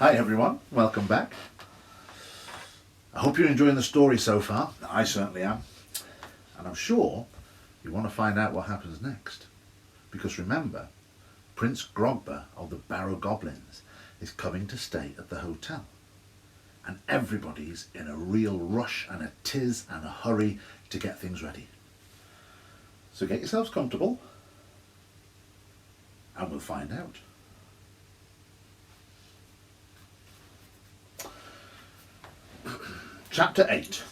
Hi everyone, welcome back. I hope you're enjoying the story so far. I certainly am. And I'm sure you want to find out what happens next. Because remember, Prince Grogber of the Barrow Goblins is coming to stay at the hotel. And everybody's in a real rush and a tiz and a hurry to get things ready. So get yourselves comfortable and we'll find out. Chapter 8.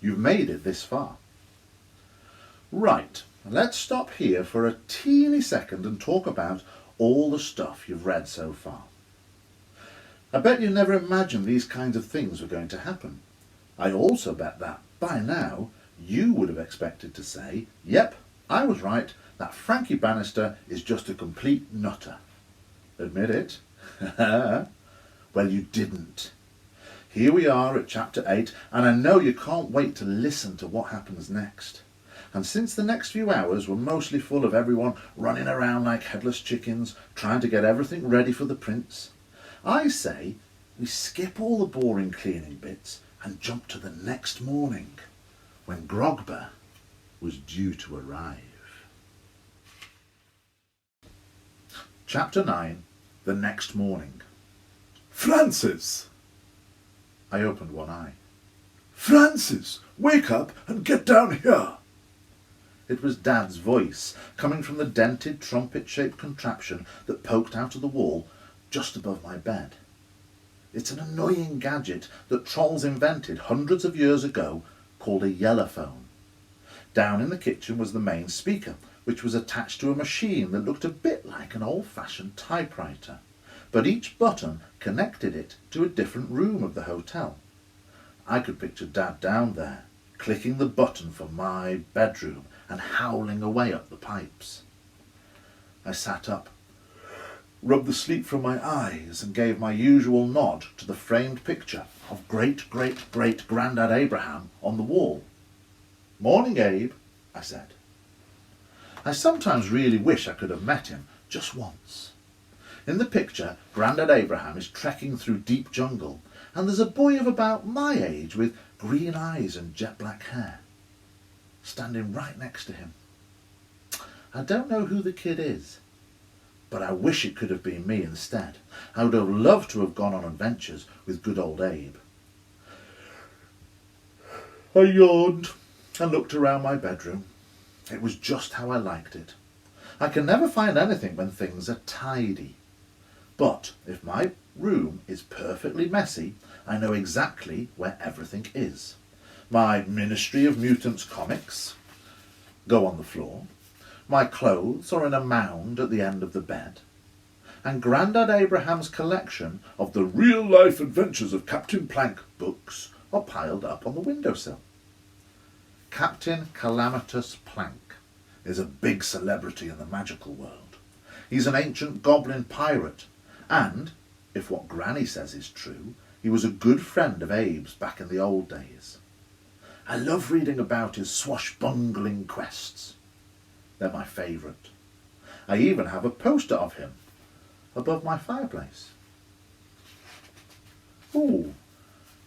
You've made it this far. Right, let's stop here for a teeny second and talk about all the stuff you've read so far. I bet you never imagined these kinds of things were going to happen. I also bet that, by now, you would have expected to say, yep, I was right, that Frankie Bannister is just a complete nutter. Admit it? Well, you didn't. Here we are at chapter 8, and I know you can't wait to listen to what happens next. And since the next few hours were mostly full of everyone running around like headless chickens, trying to get everything ready for the prince, I say we skip all the boring cleaning bits and jump to the next morning, when Grogber was due to arrive. Chapter 9, the next morning. Francis! I opened one eye. Francis, wake up and get down here! It was Dad's voice, coming from the dented trumpet-shaped contraption that poked out of the wall just above my bed. It's an annoying gadget that trolls invented hundreds of years ago called a yellophone. Down in the kitchen was the main speaker, which was attached to a machine that looked a bit like an old-fashioned typewriter, but each button connected it to a different room of the hotel. I could picture Dad down there, clicking the button for my bedroom and howling away up the pipes. I sat up, rubbed the sleep from my eyes and gave my usual nod to the framed picture of great-great-great-granddad Abraham on the wall. "Morning, Abe," I said. I sometimes really wish I could have met him just once. In the picture, Grandad Abraham is trekking through deep jungle, and there's a boy of about my age with green eyes and jet black hair, standing right next to him. I don't know who the kid is, but I wish it could have been me instead. I would have loved to have gone on adventures with good old Abe. I yawned and looked around my bedroom. It was just how I liked it. I can never find anything when things are tidy. But if my room is perfectly messy, I know exactly where everything is. My Ministry of Mutants comics go on the floor. My clothes are in a mound at the end of the bed. And Grandad Abraham's collection of the real-life adventures of Captain Plank books are piled up on the windowsill. Captain Calamitous Plank is a big celebrity in the magical world. He's an ancient goblin pirate, and, if what Granny says is true, he was a good friend of Abe's back in the old days. I love reading about his swashbuckling quests. They're my favourite. I even have a poster of him above my fireplace. Ooh,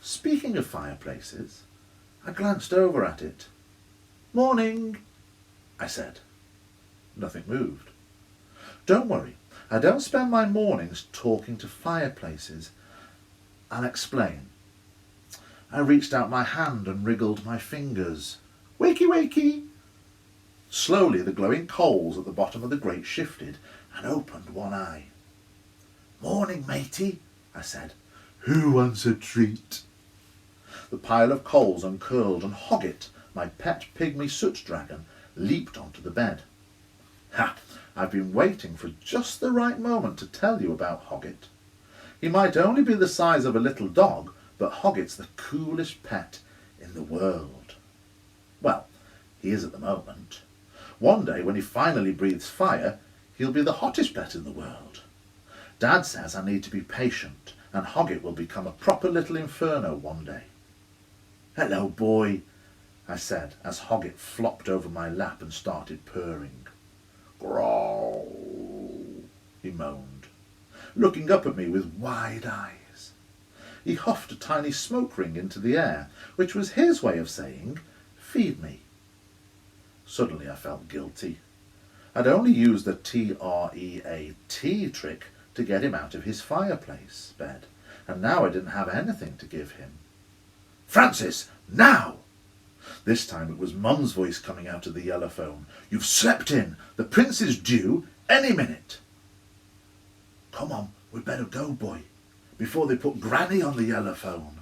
speaking of fireplaces, I glanced over at it. "Morning," I said. Nothing moved. Don't worry, I don't spend my mornings talking to fireplaces. I'll explain. I reached out my hand and wriggled my fingers. Wakey, wakey! Slowly the glowing coals at the bottom of the grate shifted and opened one eye. "Morning, matey," I said. Who wants a treat? The pile of coals uncurled and Hoggett, my pet pygmy soot dragon, leaped onto the bed. Ha! I've been waiting for just the right moment to tell you about Hoggett. He might only be the size of a little dog, but Hoggett's the coolest pet in the world. Well, he is at the moment. One day, when he finally breathes fire, he'll be the hottest pet in the world. Dad says I need to be patient, and Hoggett will become a proper little inferno one day. "Hello, boy," I said, as Hoggett flopped over my lap and started purring. "Growl," he moaned. looking up at me with wide eyes. He huffed a tiny smoke ring into the air, which was his way of saying, "Feed me." Suddenly I felt guilty. I'd only used the TREAT trick to get him out of his fireplace bed, and now I didn't have anything to give him. "Francis, now!" This time it was Mum's voice coming out of the yellophone. "You've slept in. The prince is due any minute." "Come on, we'd better go, boy, before they put Granny on the yellophone."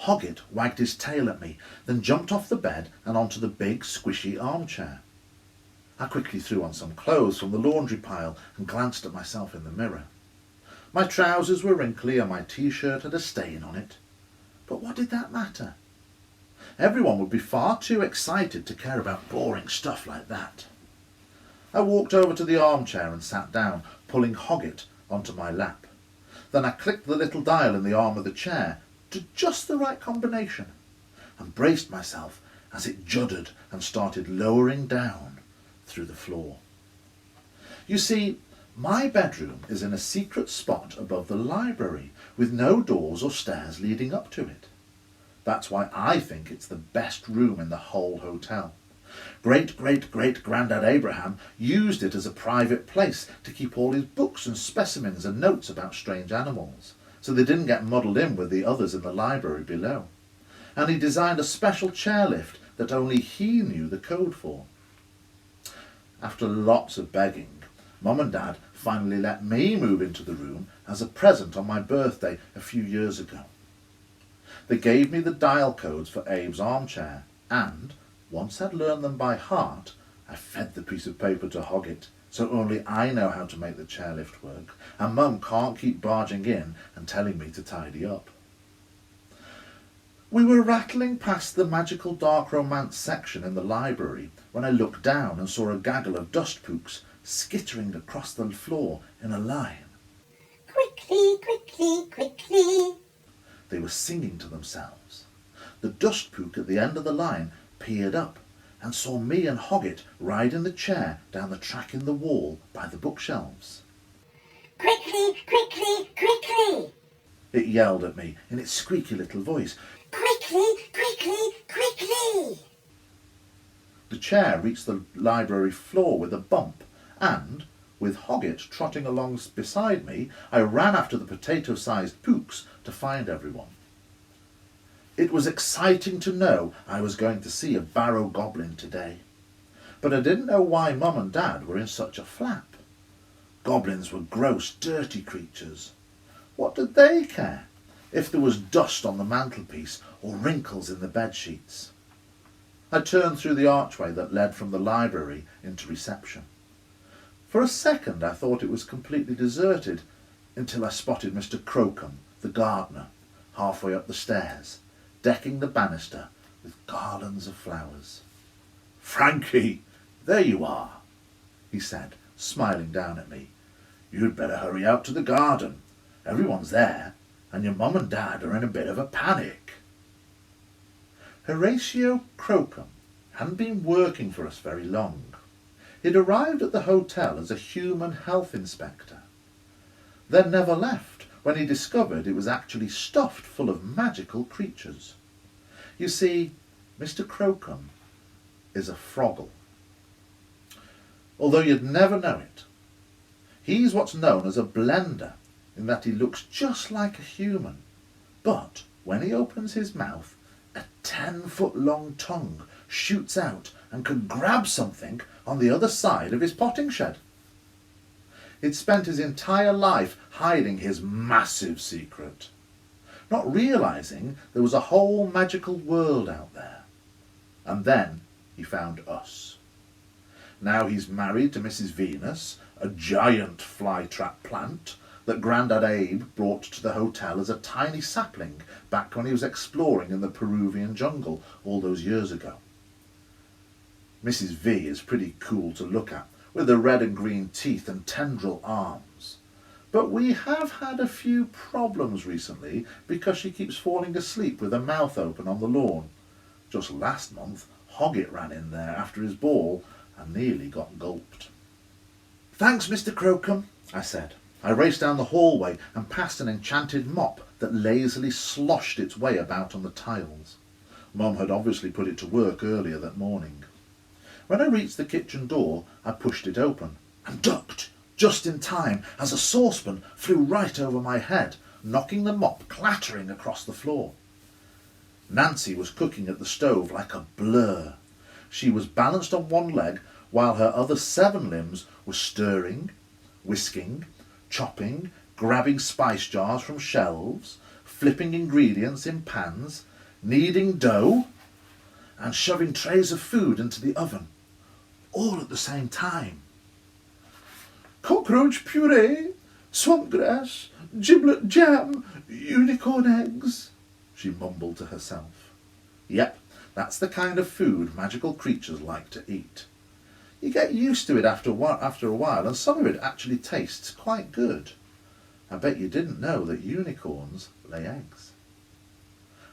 Hoggett wagged his tail at me, then jumped off the bed and onto the big, squishy armchair. I quickly threw on some clothes from the laundry pile and glanced at myself in the mirror. My trousers were wrinkly and my t-shirt had a stain on it. But what did that matter? Everyone would be far too excited to care about boring stuff like that. I walked over to the armchair and sat down, pulling Hoggett onto my lap. Then I clicked the little dial in the arm of the chair to just the right combination and braced myself as it juddered and started lowering down through the floor. You see, my bedroom is in a secret spot above the library with no doors or stairs leading up to it. That's why I think it's the best room in the whole hotel. Great-great-great-granddad Abraham used it as a private place to keep all his books and specimens and notes about strange animals, so they didn't get muddled in with the others in the library below. And he designed a special chairlift that only he knew the code for. After lots of begging, Mum and Dad finally let me move into the room as a present on my birthday a few years ago. They gave me the dial codes for Abe's armchair, and, once I'd learned them by heart, I fed the piece of paper to Hoggett, so only I know how to make the chairlift work, and Mum can't keep barging in and telling me to tidy up. We were rattling past the magical dark romance section in the library when I looked down and saw a gaggle of dustpooks skittering across the floor in a line. "Quickly, quickly, quickly." They were singing to themselves. The dustpook at the end of the line peered up and saw me and Hoggett riding the chair down the track in the wall by the bookshelves. "Quickly, quickly, quickly." It yelled at me in its squeaky little voice. "Quickly, quickly, quickly." The chair reached the library floor with a bump, and, with Hoggett trotting along beside me, I ran after the potato-sized pooks to find everyone. It was exciting to know I was going to see a barrow goblin today, but I didn't know why Mum and Dad were in such a flap. Goblins were gross, dirty creatures. What did they care if there was dust on the mantelpiece or wrinkles in the bedsheets? I turned through the archway that led from the library into reception. For a second I thought it was completely deserted, until I spotted Mr. Crocombe, the gardener, halfway up the stairs, decking the banister with garlands of flowers. "Frankie, there you are," he said, smiling down at me. "You'd better hurry out to the garden. Everyone's there, and your Mum and Dad are in a bit of a panic." Horatio Crocombe hadn't been working for us very long. He'd arrived at the hotel as a human health inspector, then never left when he discovered it was actually stuffed full of magical creatures. You see, Mr. Crocombe is a froggle. Although you'd never know it. He's what's known as a blender, in that he looks just like a human, but when he opens his mouth, a 10-foot-long tongue shoots out and can grab something on the other side of his potting shed. He'd spent his entire life hiding his massive secret, not realising there was a whole magical world out there. And then he found us. Now he's married to Mrs. Venus, a giant flytrap plant that Grandad Abe brought to the hotel as a tiny sapling back when he was exploring in the Peruvian jungle all those years ago. Mrs. V is pretty cool to look at, with her red and green teeth and tendril arms. But we have had a few problems recently because she keeps falling asleep with her mouth open on the lawn. Just last month, Hoggett ran in there after his ball and nearly got gulped. "Thanks, Mr. Crocombe," I said, I raced down the hallway and past an enchanted mop that lazily sloshed its way about on the tiles. Mum had obviously put it to work earlier that morning. When I reached the kitchen door, I pushed it open and ducked just in time as a saucepan flew right over my head, knocking the mop clattering across the floor. Nancy was cooking at the stove like a blur. She was balanced on one leg while her other 7 limbs were stirring, whisking, chopping, grabbing spice jars from shelves, flipping ingredients in pans, kneading dough, and shoving trays of food into the oven, all at the same time. Cockroach puree, swampgrass, giblet jam, unicorn eggs, she mumbled to herself. Yep, that's the kind of food magical creatures like to eat. You get used to it after a while, and some of it actually tastes quite good. I bet you didn't know that unicorns lay eggs.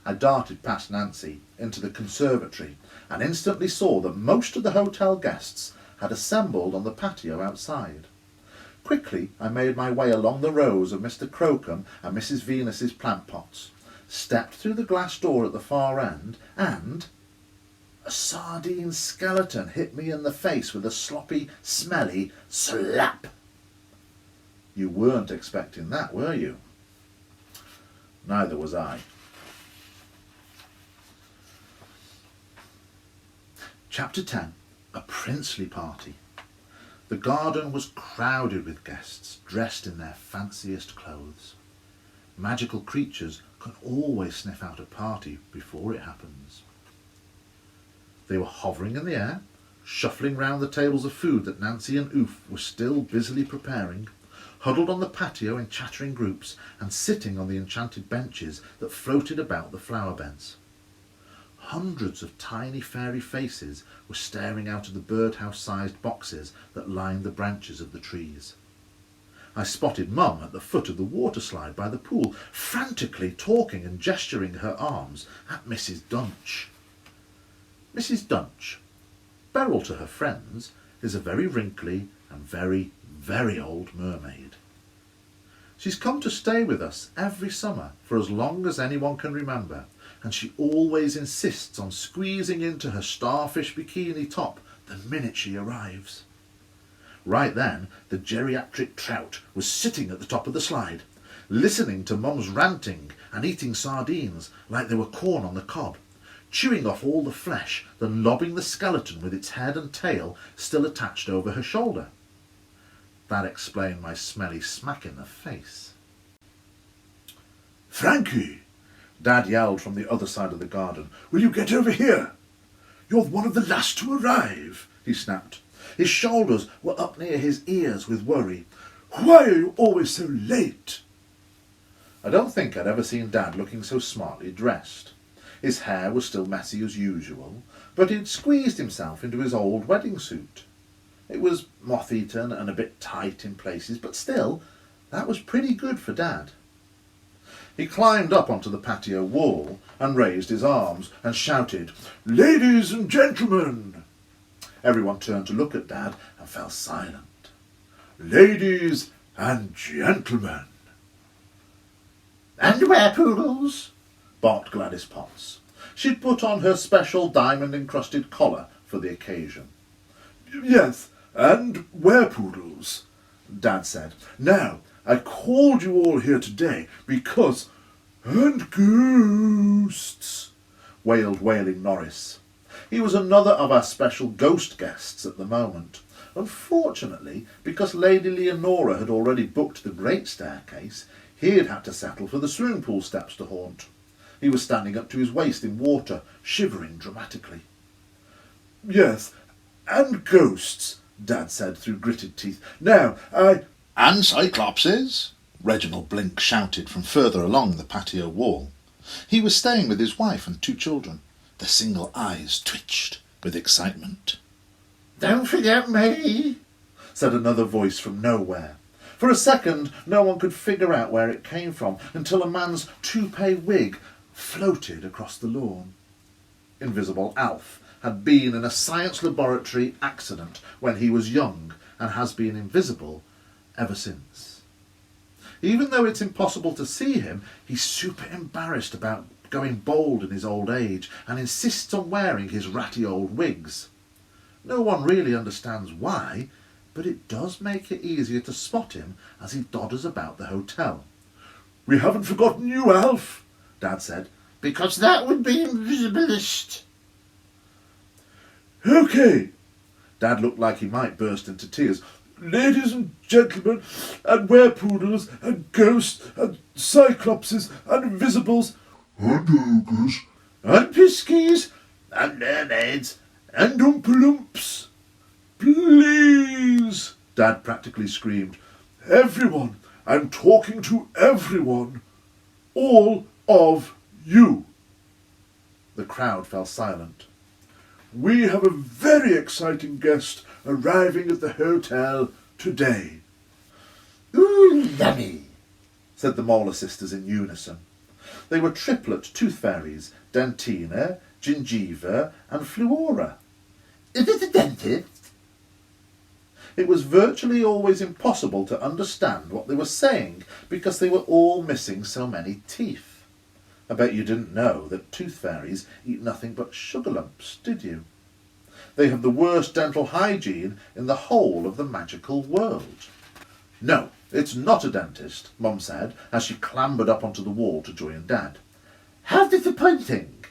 I darted past Nancy into the conservatory and instantly saw that most of the hotel guests had assembled on the patio outside. Quickly I made my way along the rows of Mr. Crocombe and Mrs. Venus's plant pots, stepped through the glass door at the far end, and a sardine skeleton hit me in the face with a sloppy, smelly slap. You weren't expecting that, were you? Neither was I. Chapter 10. A princely party. The garden was crowded with guests, dressed in their fanciest clothes. Magical creatures can always sniff out a party before it happens. They were hovering in the air, shuffling round the tables of food that Nancy and Oof were still busily preparing, huddled on the patio in chattering groups, and sitting on the enchanted benches that floated about the flower beds. Hundreds of tiny fairy faces were staring out of the birdhouse-sized boxes that lined the branches of the trees. I spotted Mum at the foot of the water slide by the pool, frantically talking and gesturing her arms at Mrs. Dunch. Mrs. Dunch, Beryl to her friends, is a very wrinkly and very, very old mermaid. She's come to stay with us every summer for as long as anyone can remember, and she always insists on squeezing into her starfish bikini top the minute she arrives. Right then, the geriatric trout was sitting at the top of the slide, listening to Mum's ranting and eating sardines like they were corn on the cob, chewing off all the flesh, then lobbing the skeleton with its head and tail still attached over her shoulder. That explained my smelly smack in the face. Frankie, Dad yelled from the other side of the garden. will you get over here? You're one of the last to arrive, he snapped. His shoulders were up near his ears with worry. Why are you always so late? I don't think I'd ever seen Dad looking so smartly dressed. His hair was still messy as usual, but he'd squeezed himself into his old wedding suit. It was moth-eaten and a bit tight in places, but still, that was pretty good for Dad. He climbed up onto the patio wall and raised his arms and shouted, Ladies and gentlemen! Everyone turned to look at Dad and fell silent. Ladies and gentlemen! And werewolves, barked Gladys Potts. She'd put on her special diamond-encrusted collar for the occasion. Yes, and werepoodles, Dad said. Now, I called you all here today because... And ghosts, wailed Wailing Norris. He was another of our special ghost guests at the moment. Unfortunately, because Lady Leonora had already booked the great staircase, he had had to settle for the swimming pool steps to haunt. He was standing up to his waist in water, shivering dramatically. Yes, and ghosts, Dad said through gritted teeth. Now, And Cyclopses, Reginald Blink shouted from further along the patio wall. He was staying with his wife and 2 children. Their single eyes twitched with excitement. Don't forget me, said another voice from nowhere. For a second, no one could figure out where it came from until a man's toupee wig floated across the lawn. Invisible Alf had been in a science laboratory accident when he was young and has been invisible ever since. Even though it's impossible to see him, he's super embarrassed about going bald in his old age and insists on wearing his ratty old wigs. No one really understands why, but it does make it easier to spot him as he dodders about the hotel. "We haven't forgotten you, Alf," Dad said. Because that would be invisibilist. "OK, Dad looked like he might burst into tears. ladies and gentlemen, and werepoodles, and ghosts, and cyclopses, and invisibles, and ogres, and piskies, And mermaids. and oompa-loomps. Please," Dad practically screamed. "everyone, I'm talking to everyone. All of you. The crowd fell silent. We have a very exciting guest arriving at the hotel today." Ooh, yummy. Said the Molar sisters in unison. They were triplet tooth fairies, Dentina, Gingiva, and Fluora. Is it a dentist? It was virtually always impossible to understand what they were saying because they were all missing so many teeth. I bet you didn't know that tooth fairies eat nothing but sugar lumps, did you? They have the worst dental hygiene in the whole of the magical world. No, it's not a dentist, Mum said as she clambered up onto the wall to join Dad. How disappointing.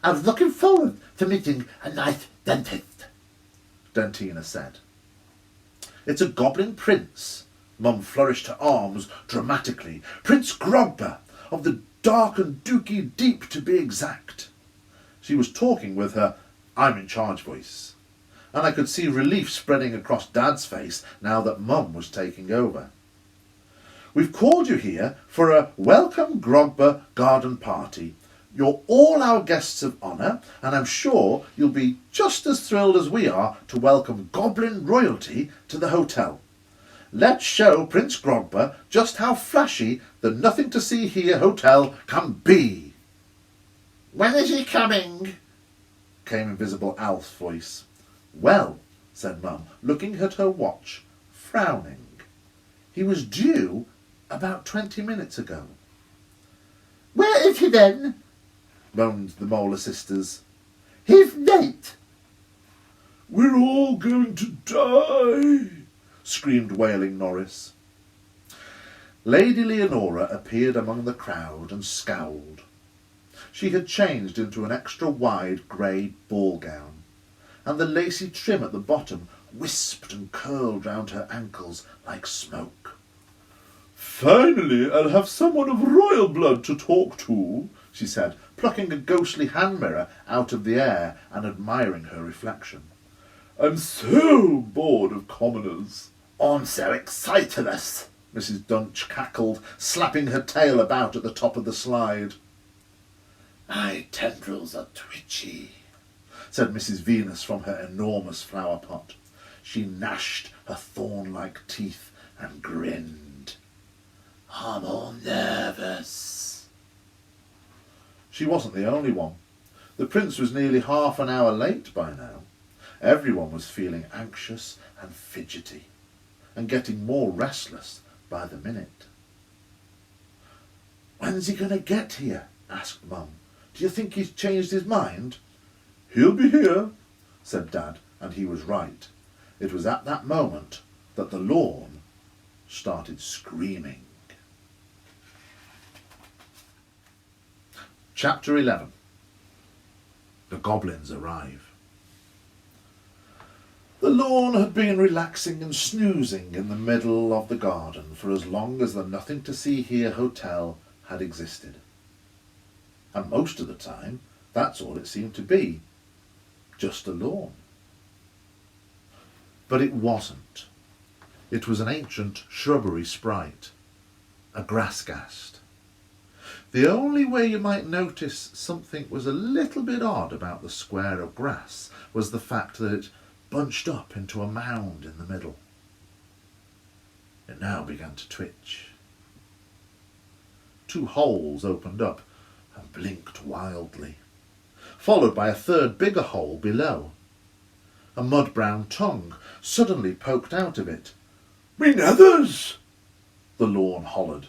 I was looking forward to meeting a nice dentist. Dentina said. It's a goblin prince. Mum flourished her arms dramatically. Prince Grogba, of the dark and dooky deep to be exact. She was talking with her I'm in charge voice, and I could see relief spreading across Dad's face now that Mum was taking over. We've called you here for a Welcome Grogba garden party. You're all our guests of honour, and I'm sure you'll be just as thrilled as we are to welcome Goblin royalty to the hotel. Let's show Prince Grogba just how flashy the Nothing to See Here hotel can be. When is he coming? Came Invisible Alf's voice. Well, said Mum, looking at her watch, frowning. He was due about 20 minutes ago. Where is he then? Moaned the Molar sisters. He's late. "We're all going to die," Screamed wailing Norris. Lady Leonora appeared among the crowd and scowled. She had changed into an extra-wide grey ball gown, and the lacy trim at the bottom wisped and curled round her ankles like smoke. "Finally, I'll have someone of royal blood to talk to," she said, plucking a ghostly hand mirror out of the air and admiring her reflection. "I'm so bored of commoners." I'm so excited. Mrs. Dunch cackled, slapping her tail about at the top of the slide. My tendrils are twitchy, said Mrs. Venus from her enormous flower pot. She gnashed her thorn-like teeth and grinned. I'm all nervous. She wasn't the only one. The prince was nearly half an hour late by now. Everyone was feeling anxious and fidgety, and getting more restless by the minute. When's he going to get here? Asked Mum. Do you think he's changed his mind? "He'll be here," Said Dad, and he was right. It was at that moment that the lawn started screaming. Chapter 11. The Goblins Arrive. The lawn had been relaxing and snoozing in the middle of the garden for as long as the Nothing to See Here hotel had existed. And most of the time, that's all it seemed to be, just a lawn. But it wasn't. It was an ancient shrubbery sprite, a grassgast. The only way you might notice something was a little bit odd about the square of grass was the fact that it bunched up into a mound in the middle. It now began to twitch. 2 holes opened up and blinked wildly, followed by a third bigger hole below. A mud-brown tongue suddenly poked out of it. "Me nethers!" The lawn hollered.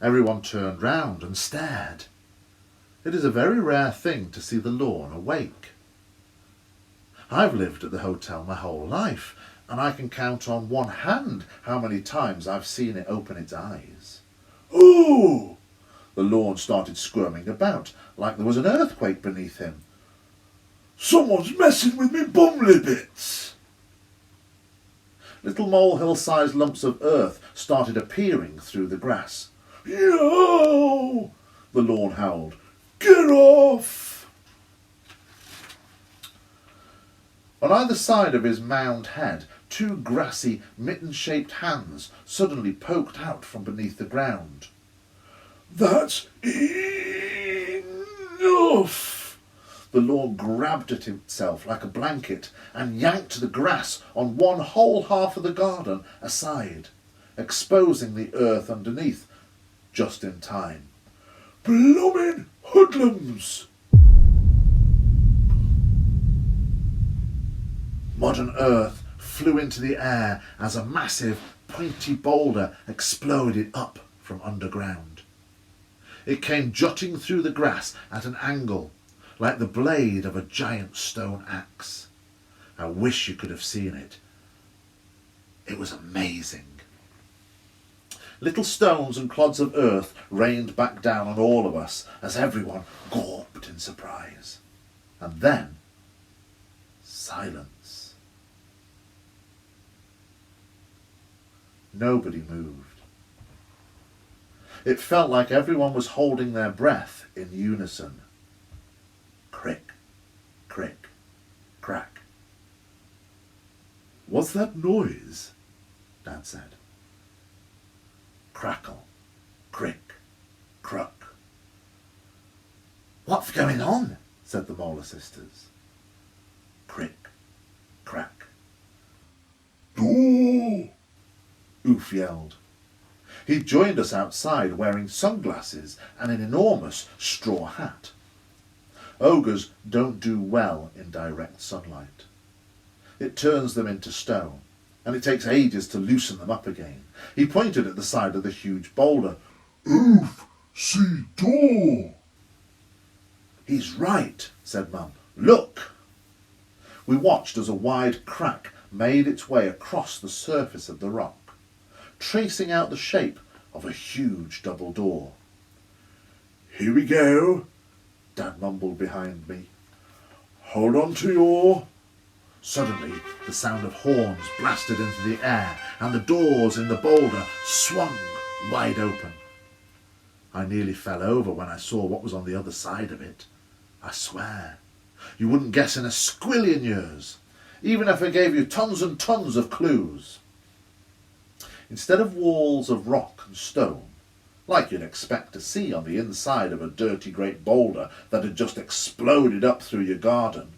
Everyone turned round and stared. It is a very rare thing to see the lawn awake. I've lived at the hotel my whole life, and I can count on one hand how many times I've seen it open its eyes. Oh! The lawn started squirming about like there was an earthquake beneath him. Someone's messing with me bumley bits. Little molehill-sized lumps of earth started appearing through the grass. Yo! The lawn howled. Get off! On either side of his mound head, two grassy, mitten-shaped hands suddenly poked out from beneath the ground. That's enough! The lawn grabbed at itself like a blanket and yanked the grass on one whole half of the garden aside, exposing the earth underneath just in time. Bloomin' hoodlums! Modern earth flew into the air as a massive, pointy boulder exploded up from underground. It came jutting through the grass at an angle, like the blade of a giant stone axe. I wish you could have seen it. It was amazing. Little stones and clods of earth rained back down on all of us as everyone gawped in surprise. And then, silence. Nobody moved. It felt like everyone was holding their breath in unison. Crick, crick, crack. What's that noise? Dad said. Crackle, crick, cruck. What's going on? Said the Molar sisters. Crick, crack. Door! Oof yelled. He'd joined us outside wearing sunglasses and an enormous straw hat. Ogres don't do well in direct sunlight. It turns them into stone, and it takes ages to loosen them up again. He pointed at the side of the huge boulder. Oof! See door! He's right, said Mum. Look! We watched as a wide crack made its way across the surface of the rock, tracing out the shape of a huge double door. Here we go. Dad mumbled behind me. Hold on to your... Suddenly, the sound of horns blasted into the air, and the doors in the boulder swung wide open. I nearly fell over when I saw what was on the other side of it. I swear, you wouldn't guess in a squillion years, even if I gave you tons and tons of clues. Instead of walls of rock and stone, like you'd expect to see on the inside of a dirty great boulder that had just exploded up through your garden,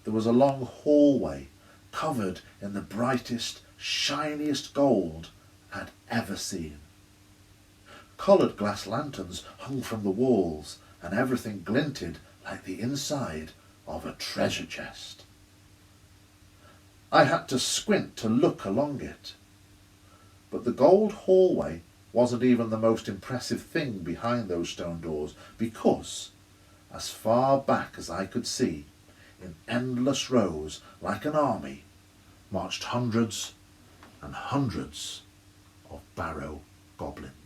there was a long hallway covered in the brightest, shiniest gold I'd ever seen. Coloured glass lanterns hung from the walls, and everything glinted like the inside of a treasure chest. I had to squint to look along it. But the gold hallway wasn't even the most impressive thing behind those stone doors, because, as far back as I could see, in endless rows like an army, marched hundreds and hundreds of barrow goblins.